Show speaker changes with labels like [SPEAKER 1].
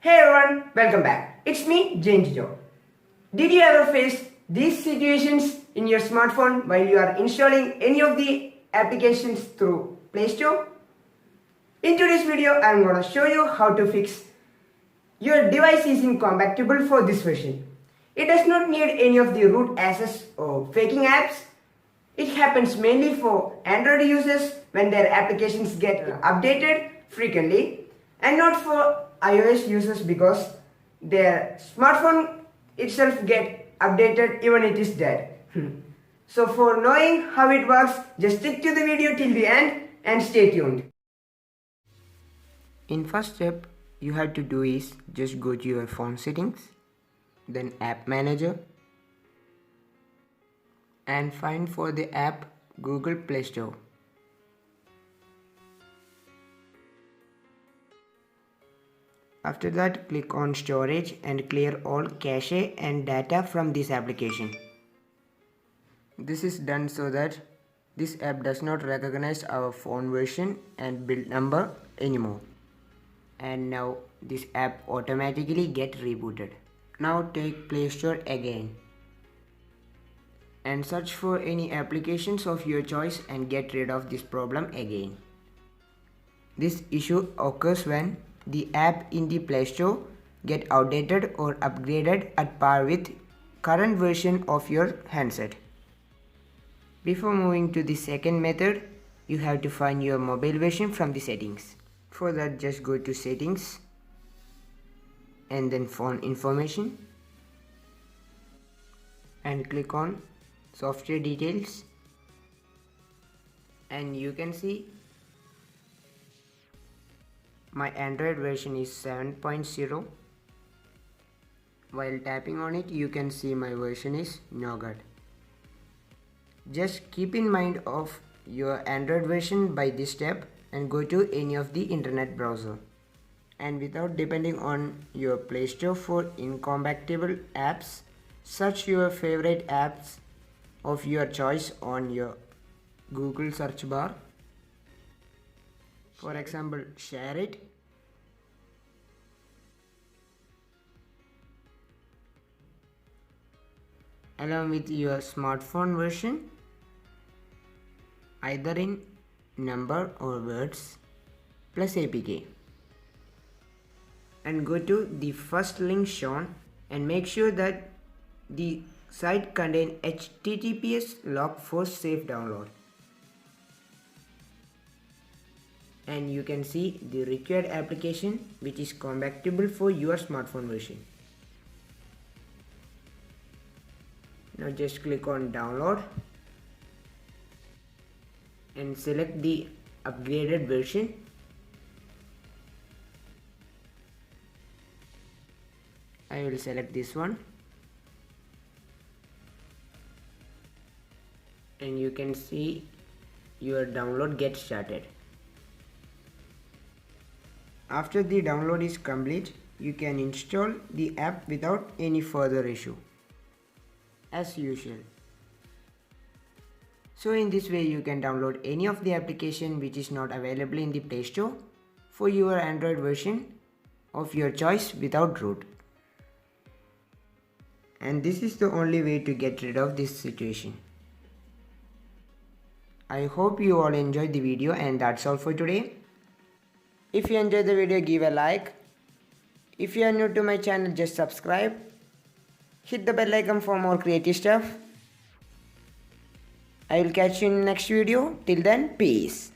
[SPEAKER 1] Hey everyone, welcome back. It's me, Jainjejo. Did you ever face these situations in your smartphone while you are installing any of the applications through Play Store? In today's video, I'm going to show you how to fix your device is incompatible for this version. It does not need any of the root access or faking apps. It happens mainly for Android users when their applications get updated frequently, and not for iOS users because their smartphone itself get updated even it is dead. So for knowing how it works, just stick to the video till the end and stay tuned. In first step, you have to do is just go to your phone settings, then app manager, and find for the app Google Play Store. After that, click on storage and clear all cache and data from this application. This is done so that this app does not recognize our phone version and build number anymore. And now this app automatically get rebooted. Now take Play Store again and search for any applications of your choice and get rid of this problem again. This issue occurs when the app in the Play Store get outdated or upgraded at par with current version of your handset. Before moving to the second method, you have to find your mobile version from the settings. For that, just go to settings and then phone information and click on software details, and you can see my Android version is 7.0. While tapping on it, you can see my version is Nougat. Just keep in mind of your Android version by this step and go to any of the internet browser. And without depending on your Play Store for incompatible apps, search your favorite apps of your choice on your Google search bar. For example, share it, along with your smartphone version, either in number or words, plus APK. And go to the first link shown and make sure that the site contains HTTPS log for safe download. And you can see the required application which is compatible for your smartphone version. Now just click on download and select the upgraded version. I will select this one, and you can see your download gets started. After the download is complete, you can install the app without any further issue, as usual. So in this way, you can download any of the application which is not available in the Play Store for your Android version of your choice without root. And this is the only way to get rid of this situation. I hope you all enjoyed the video, and that's all for today. If you enjoyed the video, give a like. If you are new to my channel, just subscribe. Hit the bell icon for more creative stuff. I will catch you in the next video. Till then, peace.